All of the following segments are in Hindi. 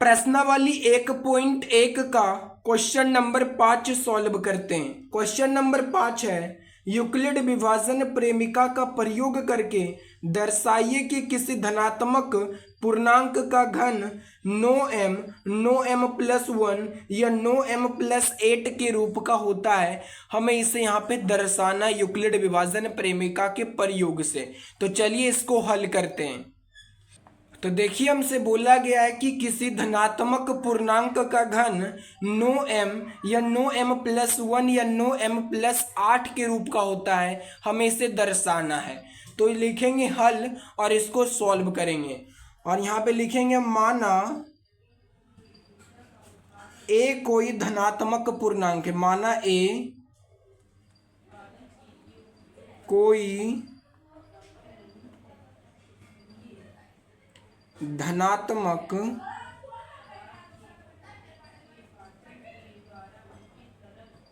प्रश्नावली 1.1 का क्वेश्चन नंबर 5 सॉल्व करते हैं। क्वेश्चन नंबर 5 है, यूक्लिड विभाजन प्रेमिका का प्रयोग करके दर्शाइए कि किसी धनात्मक पूर्णांक का घन नो एम प्लस 1 या नो एम प्लस 8 के रूप का होता है। हमें इसे यहाँ पे दर्शाना यूक्लिड विभाजन प्रेमिका के प्रयोग से। तो चलिए इसको हल करते हैं। तो देखिए हमसे बोला गया है कि किसी धनात्मक पूर्णांक का घन नो एम या नो एम प्लस 1 या नो एम प्लस 8 के रूप का होता है। हमें इसे दर्शाना है। तो लिखेंगे हल और इसको सॉल्व करेंगे। और यहाँ पे लिखेंगे माना ए कोई धनात्मक पूर्णांक है। माना ए कोई धनात्मक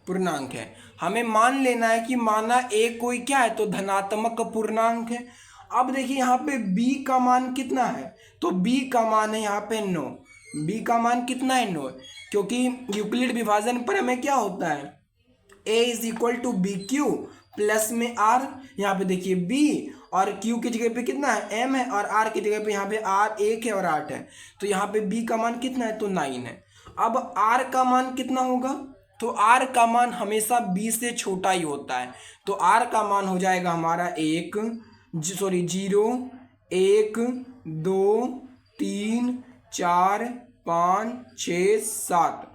पूर्णांक है। हमें मान लेना है कि माना ए कोई क्या है, तो धनात्मक पूर्णांक है। अब देखिए यहाँ पे b का मान कितना है, तो b का मान है यहाँ पे 9। b का मान कितना है, 9, क्योंकि यूक्लिड विभाजन पर हमें क्या होता है, a is equal to B Q plus में r। यहाँ पे देखिए b और q की जगह पे कितना है, m है, और r की जगह पे यहाँ पे r 1 है और 8 है। तो यहाँ पे b का मान कितना है, तो 9 है। अब r का मान कितना होगा, तो r का मान हमेशा b से छोटा ही होता है। तो r का मान हो जाएगा हमारा 0, 1, 2, 3, 4, 5, 6, 7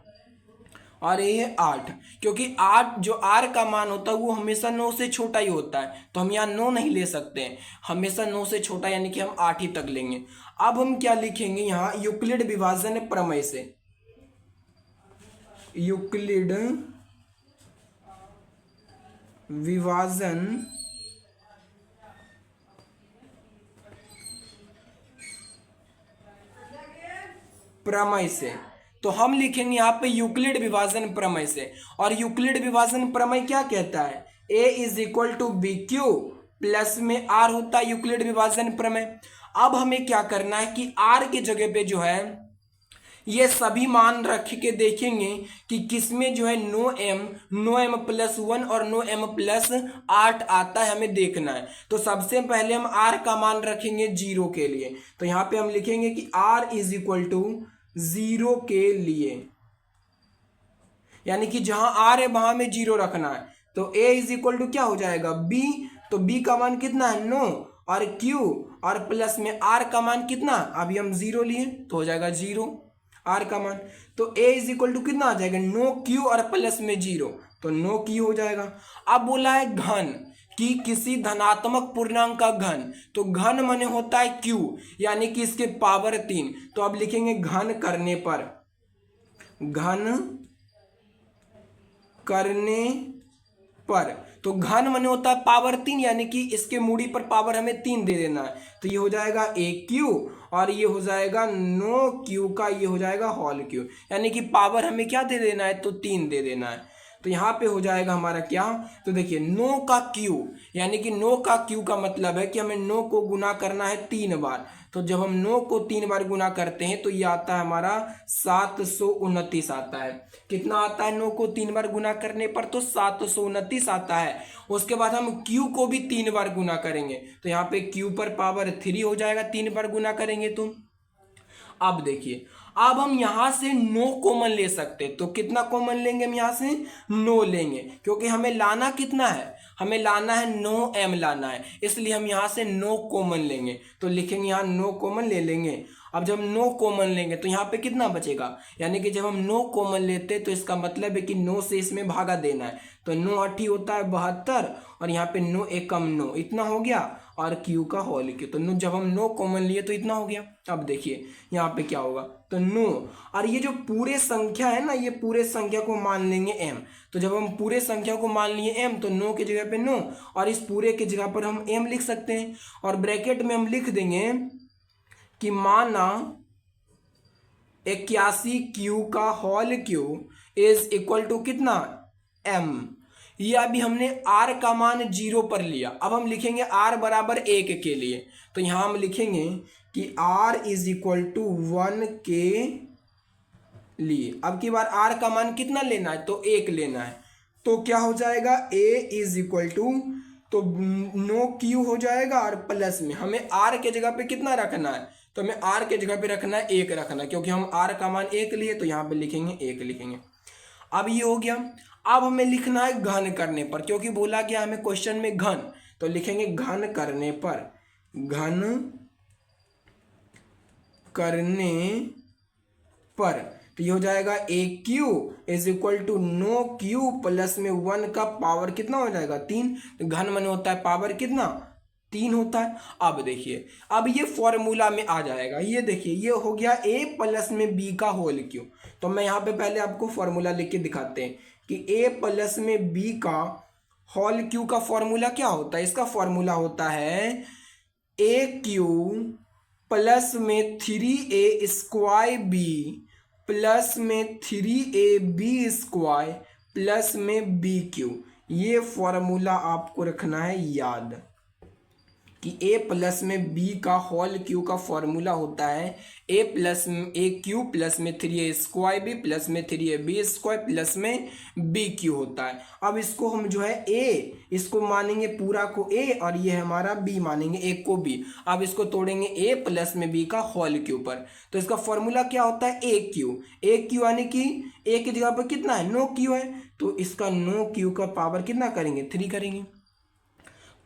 और ये 8, क्योंकि 8 जो r का मान होता है वो हमेशा 9 से छोटा ही होता है। तो हम यहाँ 9 नहीं ले सकते हैं, हमेशा 9 से छोटा, यानी कि हम 8 ही तक लेंगे। अब हम क्या लिखेंगे यहाँ, यूक्लिड विभाजन प्रमेय से, यूक्लिड विभाजन प्रमेय से। तो हम लिखेंगे यहाँ पे यूक्लिड विभाजन प्रमेय से। और यूक्लिड विभाजन प्रमेय क्या कहता है, a is equal to B Q plus में r होता है यूक्लिड विभाजन प्रमेय। अब हमें क्या करना है कि r की जगह पे जो है ये सभी मान रख के देखेंगे कि किसमें जो है नो एम प्लस 1 और नो एम प्लस 8 आता है, हमें देखना है। तो सबसे पहले हम r का मान रखेंगे 0 के लिए। तो यहाँ पे हम लिखेंगे कि r इज इक्वल टू 0 के लिए, यानी कि जहां r है वहां में 0 रखना है। तो a इज इक्वल टू क्या हो जाएगा, b। तो b का मान कितना है, 9, और q और प्लस में r का मान कितना, अभी हम 0 लिए तो हो जाएगा 0 r का मान। तो a इज इक्वल टू कितना आ जाएगा, 9q और प्लस में 0, तो 9q हो जाएगा। अब बोला है घन कि किसी धनात्मक पूर्णांक का घन, तो घन माने होता है q, यानी कि इसके पावर 3। तो अब लिखेंगे घन करने पर, तो घन माने होता है पावर 3, यानी कि इसके मूडी पर पावर हमें 3 दे देना है। तो ये हो जाएगा AQ और ये हो जाएगा 9Q का, ये हो जाएगा होल Q, यानी कि पावर हमें क्या दे देना है, तो 3 दे देना है। तो यहाँ पे हो जाएगा हमारा क्या, तो देखिए 9 का Q, यानी कि 9 का Q का मतलब है कि हमें 9 को गुना करना है 3 बार। तो जब हम 9 को 3 बार गुना करते हैं तो ये आता है हमारा 729 आता है। कितना आता है 9 को 3 बार गुना करने पर, तो 729 आता है। उसके बाद हम Q को भी 3 बार गुना करेंगे, तो यहाँ पे Q पर पावर 3 हो जाएगा, 3 बार गुना करेंगे तो। अब देखिए, अब हम यहां से 9 कॉमन ले सकते हैं। तो कितना कॉमन लेंगे, हम यहां से 9 लेंगे, क्योंकि हमें लाना कितना है, हमें लाना है 9m लाना है, इसलिए हम यहां से 9 कॉमन लेंगे। तो लिखेंगे यहाँ 9 कॉमन ले लेंगे। अब जब 9 कॉमन लेंगे तो यहाँ पे कितना बचेगा, यानी कि जब हम 9 कॉमन लेते हैं तो इसका मतलब है कि 9 से इसमें भागा देना है। तो 9 8 होता है 72, और यहाँ पे 9 एकम 9, इतना हो गया, और Q का होल Q। तो जब हम 9 कॉमन लिए तो इतना हो गया। अब देखिए यहाँ पे क्या होगा, तो 9, और ये जो पूरे संख्या है ना, ये पूरे संख्या को मान लेंगे m। तो जब हम पूरे संख्या को मान लिए m, तो 9 की जगह पे 9, और इस पूरे की जगह पर हम m लिख सकते हैं। और ब्रैकेट में हम लिख देंगे कि माना 81Q का whole Q is equal to कितना, m। ये अभी हमने r का मान 0 पर लिया। अब हम लिखेंगे r बराबर 1 के लिए। तो यहाँ हम लिखेंगे कि r इज इक्वल टू 1 के लिए। अब की बार आर का मान कितना लेना है, तो 1 लेना है। तो क्या हो जाएगा, ए इज इक्वल टू, तो नो क्यू हो जाएगा और प्लस में हमें आर के जगह पे कितना रखना है, तो हमें आर के जगह पे रखना है 1 रखना है, क्योंकि हम आर का मान 1 लिए तो यहाँ पे लिखेंगे 1 लिखेंगे। अब ये हो गया। अब हमें लिखना है घन करने पर, क्योंकि बोला गया हमें क्वेश्चन में घन, तो लिखेंगे घन करने पर, घन करने पर, तो ये हो जाएगा A Q is equal to no Q plus में 1 का पावर कितना हो जाएगा 3। तो घन मन होता है पावर कितना 3 होता है। अब देखिए, अब ये फॉर्मूला में आ जाएगा, ये देखिए ये हो गया a प्लस में b का होल क्यू। तो मैं यहाँ पे पहले आपको फॉर्मूला लिख के दिखाते हैं कि a प्लस में b का होल क्यू का फॉर्मूला क्या होता है। इसका फॉर्मूला होता है a क्यू प्लस में 3a स्क्वायर b प्लस में 3ab स्क्वायर प्लस में बी क्यू। ये फॉर्मूला आपको रखना है याद कि a प्लस में b का होल क्यू का फॉर्मूला होता है ए क्यू प्लस में 3a स्क्वायर b प्लस में 3ab स्क्वायर प्लस में b क्यू होता है। अब इसको हम जो है a, इसको मानेंगे पूरा को a और ये हमारा b मानेंगे एक को b। अब इसको तोड़ेंगे a प्लस में b का होल क्यू पर, तो इसका फॉर्मूला क्या होता है ए क्यू यानी कि a की जगह पर कितना है नो क्यू है, तो इसका नो क्यू का पावर कितना करेंगे 3 करेंगे।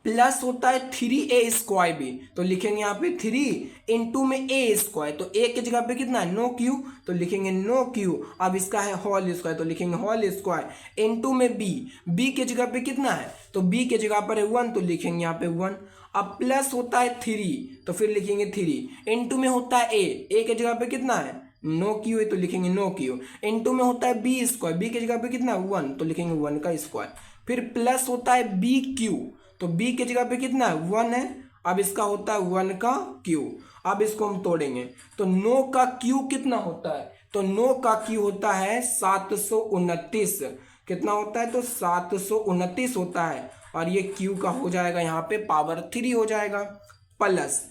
प्लस होता है 3a स्क्वायर बी, तो लिखेंगे यहाँ पे 3 इंटू में a स्क्वायर, तो a की जगह पे कितना है नो क्यू, तो लिखेंगे नो क्यू। अब इसका है होल स्क्वायर, तो लिखेंगे होल स्क्वायर इंटू में b की जगह पे कितना है, तो b की जगह पर है 1, तो लिखेंगे यहाँ पे 1। अब प्लस होता है 3, तो फिर लिखेंगे 3 इंटू में होता है a की जगह पे कितना है नो क्यू है, तो लिखेंगे नो क्यू। इंटू में होता है बी स्क्वायर, बी की जगह पे कितना है 1, तो लिखेंगे 1 का स्क्वायर। फिर प्लस होता है बी क्यू, तो b की जगह पे कितना है 1 है, अब इसका होता है 1 का क्यू। अब इसको हम तोड़ेंगे, तो 9 का क्यू कितना होता है, तो 9 का क्यू होता है 729। कितना होता है, तो 729 होता है, और ये क्यू का हो जाएगा यहाँ पे पावर 3 हो जाएगा प्लस।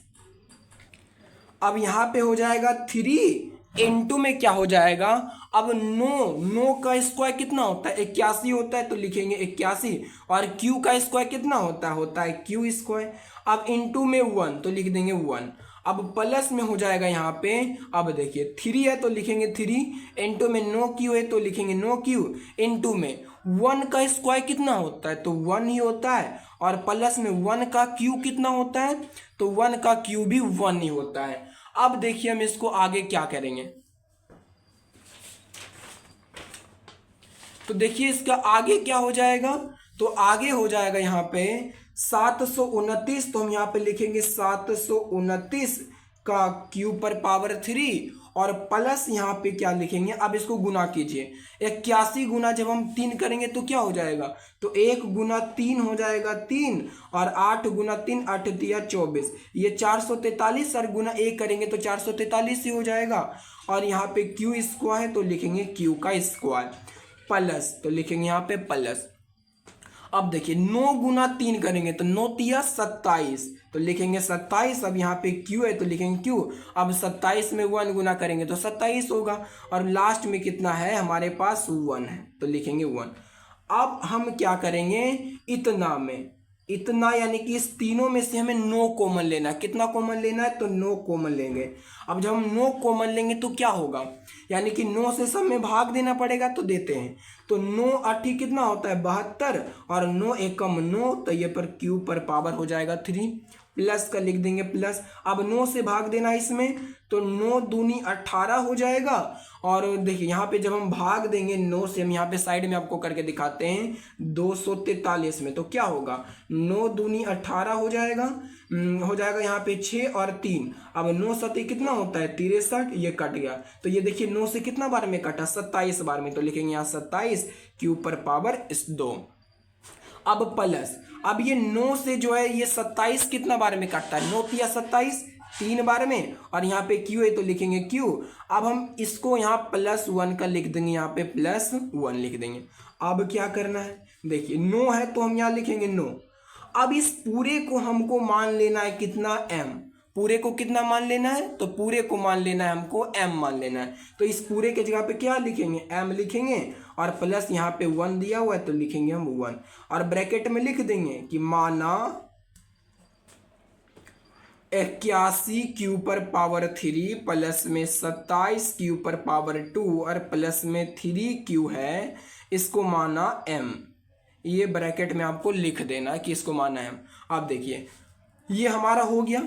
अब यहाँ पे हो जाएगा 3 इंटू में क्या हो जाएगा, अब 9 का स्क्वायर कितना होता है 81 होता है, तो लिखेंगे 81, और क्यू का स्क्वायर कितना होता है क्यू स्क्वायर। अब इंटू में 1, तो लिख देंगे 1। अब प्लस में हो जाएगा यहाँ पे, अब देखिए 3 है तो लिखेंगे 3 इंटू में नो क्यू है, तो लिखेंगे नो क्यू इंटू में 1 का स्क्वायर कितना होता है, तो 1 ही होता है, और प्लस में 1 का क्यू कितना होता है, तो 1 का क्यू भी 1 ही होता है। अब देखिए हम इसको आगे क्या करेंगे, तो देखिए इसका आगे क्या हो जाएगा, तो आगे हो जाएगा यहाँ पे 729, तो हम यहाँ पे लिखेंगे 729 का क्यू पर पावर 3, और प्लस यहाँ पे क्या लिखेंगे, अब इसको गुना कीजिए 81 गुना जब हम 3 करेंगे तो क्या हो जाएगा, तो 1 गुना 3 हो जाएगा 3, और 8 गुना 3 8 तिया 24, ये 443, और गुना 1 करेंगे तो 443 ही हो जाएगा। और यहाँ पे क्यू स्क्वायर है तो लिखेंगे क्यू का स्क्वायर प्लस, तो लिखेंगे यहाँ पे प्लस। अब देखिए 9 गुना 3 करेंगे तो 9 तिया 27, तो लिखेंगे 27। अब यहाँ पे क्यू है तो लिखेंगे क्यू। अब 27 में 1 गुना करेंगे तो 27 होगा, और लास्ट में कितना है हमारे पास 1 है, तो लिखेंगे 1। अब हम क्या करेंगे, इतना यानी कि इस तीनों में से हमें 9 कॉमन लेना है। कितना कॉमन लेना है, तो 9 कॉमन लेंगे। अब जब हम 9 कॉमन लेंगे तो क्या होगा, यानी कि 9 से सब में भाग देना पड़ेगा, तो देते हैं। तो 9 8 कितना होता है 72, और 9 एकम 9, तो ये पर क्यू पर पावर हो जाएगा 3, प्लस का लिख देंगे प्लस। अब 9 से भाग देना इसमें, तो 9 दूनी 18 हो जाएगा, और देखिए यहाँ पे जब हम भाग देंगे 9 से, हम यहाँ पे साइड में आपको करके दिखाते हैं 243 में, तो क्या होगा 9 दूनी 18 हो जाएगा, यहाँ पे 6 और 3। अब 9 7 कितना होता है 63, ये कट गया, तो ये देखिए 9 से कितना बार में कटा 27 बार में, तो लिखेंगे यहाँ 27 क्यू पर पावर 2। अब प्लस, अब ये 9 से जो है ये 27 कितना बार में कटता है, 9 तिया 27 3 बार में, और यहाँ पे क्यू है तो लिखेंगे क्यू। अब हम इसको यहाँ +1 का लिख देंगे, यहाँ पे +1 लिख देंगे। अब क्या करना है, देखिए 9 है तो हम यहाँ लिखेंगे 9। अब इस पूरे को हमको मान लेना है कितना m, पूरे को कितना मान लेना है, तो पूरे को मान लेना है हमको m मान लेना है। तो इस पूरे के जगह पे क्या लिखेंगे, m लिखेंगे और प्लस यहाँ पे 1 दिया हुआ है तो लिखेंगे हम 1 और ब्रैकेट में लिख देंगे कि माना 81 क्यू पर पावर 3 प्लस में 27 क्यू पर पावर 2 और प्लस में 3 क्यू है, इसको माना m। ये ब्रैकेट में आपको लिख देना कि इसको माना है m। अब देखिए ये हमारा हो गया।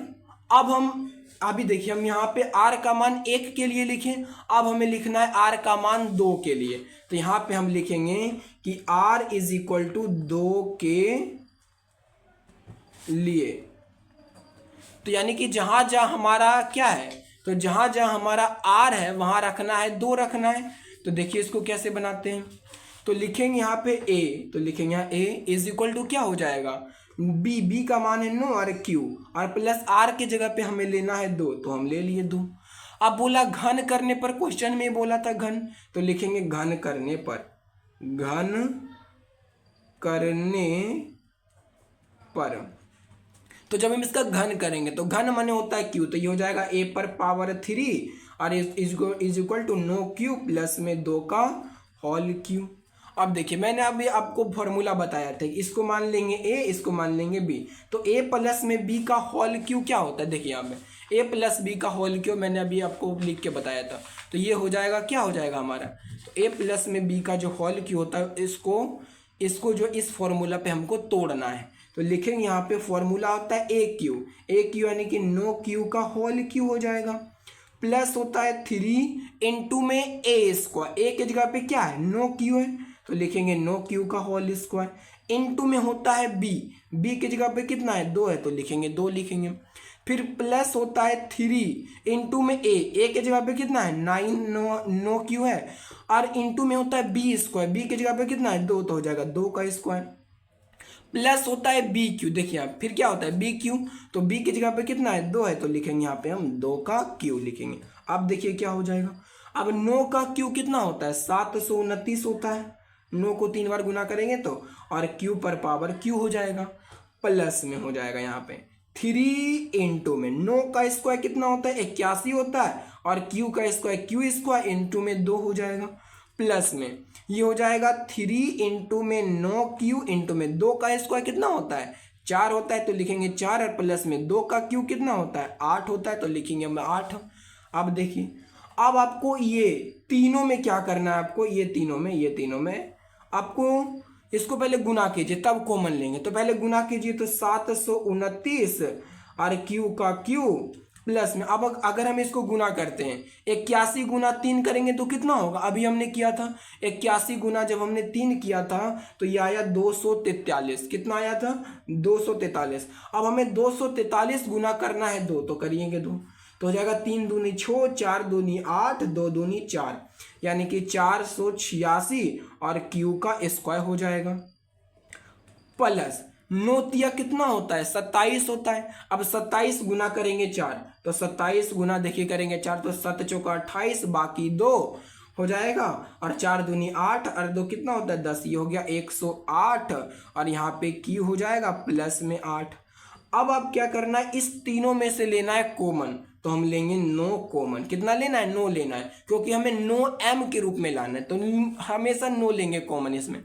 अब हम अभी देखिए हम यहाँ पे r का मान 1 के लिए लिखें, अब हमें लिखना है r का मान 2 के लिए। तो यहाँ पे हम लिखेंगे कि r इज इक्वल टू 2 के लिए। तो यानी कि जहां जहां हमारा क्या है, तो जहां जहां हमारा r है वहां रखना है 2 रखना है। तो देखिए इसको कैसे बनाते हैं, तो लिखेंगे यहाँ पे a, तो लिखेंगे यहाँ a इज इक्वल टू क्या हो जाएगा, b का मान है 9 और q और प्लस r के जगह पे हमें लेना है 2, तो हम ले लिए 2। अब बोला घन करने पर, क्वेश्चन में बोला था घन, तो लिखेंगे घन करने पर, घन करने पर। तो जब हम इसका घन करेंगे तो घन माने होता है q, तो ये हो जाएगा a पर पावर 3 और is equal to 9q plus में 2 का होल q। अब देखिए मैंने अभी आपको फॉर्मूला बताया था कि इसको मान लेंगे a, इसको मान लेंगे b, तो a प्लस में b का होल q क्या होता है, देखिए यहाँ पे a प्लस b का होल q मैंने अभी आपको लिख के बताया था। तो ये हो जाएगा क्या हो जाएगा हमारा, तो a प्लस में b का जो होल q होता है इसको जो इस फॉर्मूला पे हमको तोड़ना है। तो लिखेंगे यहाँ पे फॉर्मूला होता है a q यानी कि 9q का होल q हो जाएगा, प्लस होता है 3 इंटू में a स्क्वायर, a के जगह पे क्या है 9q है तो लिखेंगे 9q का होल स्क्वायर, इंटू में होता है b के जगह पे कितना है 2 है तो लिखेंगे 2 लिखेंगे। फिर प्लस होता है 3 इंटू में a के जगह पे कितना है 9q है और इंटू में होता है b स्क्वायर, b के जगह पे कितना है 2 तो हो जाएगा 2 का स्क्वायर, प्लस होता है बी क्यू। देखिए आप फिर क्या होता है बी क्यू, तो बी की जगह पे कितना है 2 है तो लिखेंगे यहाँ पे हम 2 का क्यू लिखेंगे। अब देखिए क्या हो जाएगा, अब 9 का क्यू कितना होता है 729 होता है, 9 को 3 बार गुना करेंगे तो, और क्यू पर पावर क्यू हो जाएगा, प्लस में हो जाएगा यहाँ पे 3 इंटू में 9 का स्क्वायर कितना होता है 81 होता है और क्यू का स्क्वायर क्यू स्क्वायर इंटू में 2 हो जाएगा, प्लस में ये हो जाएगा 3 इंटू में 9q इंटू में 2 का स्क्वायर कितना होता है 4 होता है तो लिखेंगे 4 और प्लस में 2 का q कितना होता है 8 होता है तो लिखेंगे हम 8। अब देखिए अब आपको ये तीनों में क्या करना है, आपको ये तीनों में आपको इसको पहले गुना कीजिए तब कॉमन लेंगे। तो पहले गुना कीजिए तो 729 और q का q प्लस में, अब अगर हम इसको गुना करते हैं 81 गुना 3 करेंगे तो कितना होगा, अभी हमने किया था 81 गुना जब हमने 3 किया था तो ये आया 243, कितना आया था 243। अब हमें 243 गुना करना है 2 तो करिएंगे 2 तो हो जाएगा 3 दूनी 6 4 दूनी 8 2 दूनी 4 यानी कि 486 और क्यू का स्क्वायर हो जाएगा, प्लस 9 तिया कितना होता है 27 होता है। अब 27 गुना करेंगे 4 तो 27 गुना देखिए करेंगे 4 तो 7 चौका 28 बाकी 2 हो जाएगा और 4 दूनी 8 और 2 कितना होता है 10, ये हो गया 108 और यहाँ पे क्यू हो जाएगा प्लस में 8। अब आप क्या करना है इस तीनों में से लेना है कॉमन, तो हम लेंगे 9 कॉमन, कितना लेना है 9 लेना है क्योंकि हमें 9m के रूप में लाना है तो हमेशा 9 लेंगे कॉमन इसमें।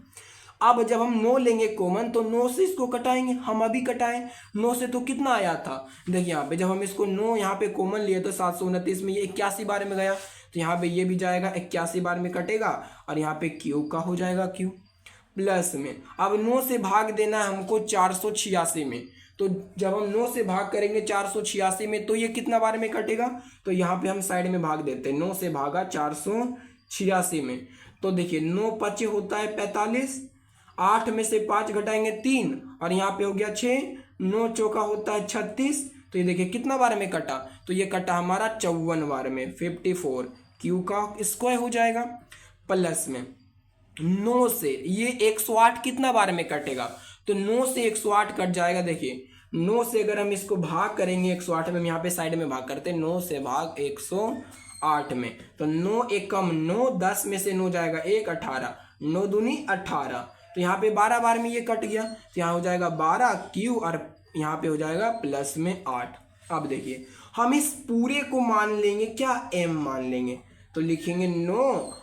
अब जब हम 9 लेंगे कॉमन तो 9 से इसको कटाएंगे, हम अभी कटाएं 9 से तो कितना आया था, देखिए यहाँ पे जब हम इसको 9 यहाँ पे कॉमन लिए तो 729 में ये 81 बार में गया तो यहाँ पे ये भी जाएगा 81 बार में कटेगा और यहाँ पे क्यू का हो जाएगा क्यू, प्लस में अब 9 से भाग देना है हमको 486 में, तो जब हम 9 से भाग करेंगे 486 में तो ये कितना बार में कटेगा, तो यहाँ पे हम साइड में भाग देते हैं 9 से भागा 486 में, तो देखिए 9 पचे होता है 45, 8 में से 5 घटाएंगे 3 और यहाँ पे हो गया 6, 9 चौका होता है 36, तो ये देखिए कितना बार में कटा, तो ये कटा हमारा 54 बार में 54, क्यू का स्क्वायर हो जाएगा, प्लस में 9 से ये 108 कितना बार में कटेगा, तो 9 से 108 कट जाएगा। देखिए 9 से अगर हम इसको भाग करेंगे 108 में, हम यहाँ पे साइड में भाग करते हैं 9 से भाग 108 में, तो 9 एकम 9, 10 में से 9 जाएगा 1, 18, 9 दूनी 18, तो यहाँ पे 12 बार में ये कट गया तो यहाँ हो जाएगा 12 क्यू और यहाँ पे हो जाएगा प्लस में 8। अब देखिए हम इस पूरे को मान लेंगे क्या, m मान लेंगे, तो लिखेंगे 9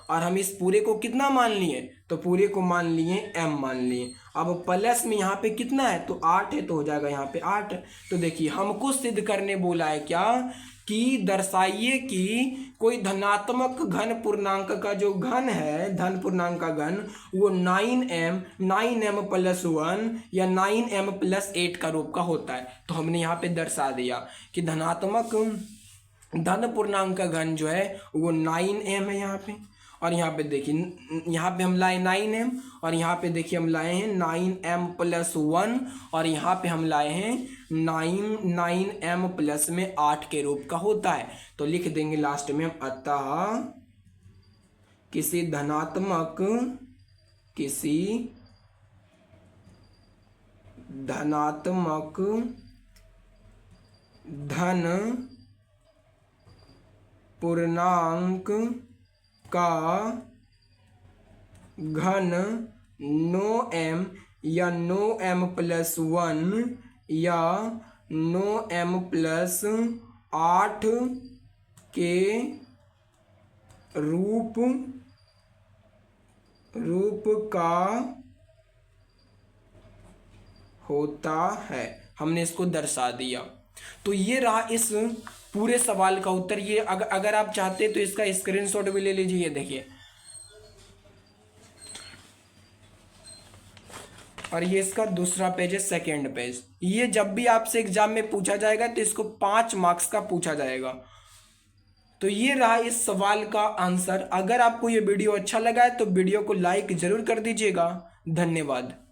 और हम इस पूरे को कितना मान लिए, तो पूरे को मान लिए m मान लिए। अब प्लस में यहाँ पे कितना है, तो 8 है, तो हो जाएगा यहाँ पे 8। तो देखिए हमको सिद्ध करने बोला है क्या, कि दर्शाइए कि कोई धनात्मक घन पूर्णांक का जो घन है, धन पूर्णांक का घन, वो 9m प्लस 1 या 9m प्लस 8 का रूप का होता है। तो हमने यहाँ पे दर्शा दिया कि धनात्मक धन पूर्णांक का घन जो है वो 9m है यहाँ पे, और यहाँ पे देखिए यहाँ पे हम लाए 9m, और यहाँ पे देखिए हम लाए हैं 9m प्लस 1, और यहाँ पे हम लाए हैं 9m प्लस में 8 के रूप का होता है। तो लिख देंगे लास्ट में हम, अतः किसी धनात्मक धन पूर्णांक का घन 9m या 9m प्लस 1 या 9m प्लस 8 के रूप का होता है। हमने इसको दर्शा दिया। तो ये रहा इस पूरे सवाल का उत्तर। ये अगर आप चाहते तो इसका स्क्रीनशॉट भी ले लीजिए। ये देखिए, और ये इसका दूसरा पेज है, सेकेंड पेज। ये जब भी आपसे एग्जाम में पूछा जाएगा तो इसको 5 मार्क्स का पूछा जाएगा। तो ये रहा इस सवाल का आंसर। अगर आपको ये वीडियो अच्छा लगा है तो वीडियो को लाइक जरूर कर दीजिएगा। धन्यवाद।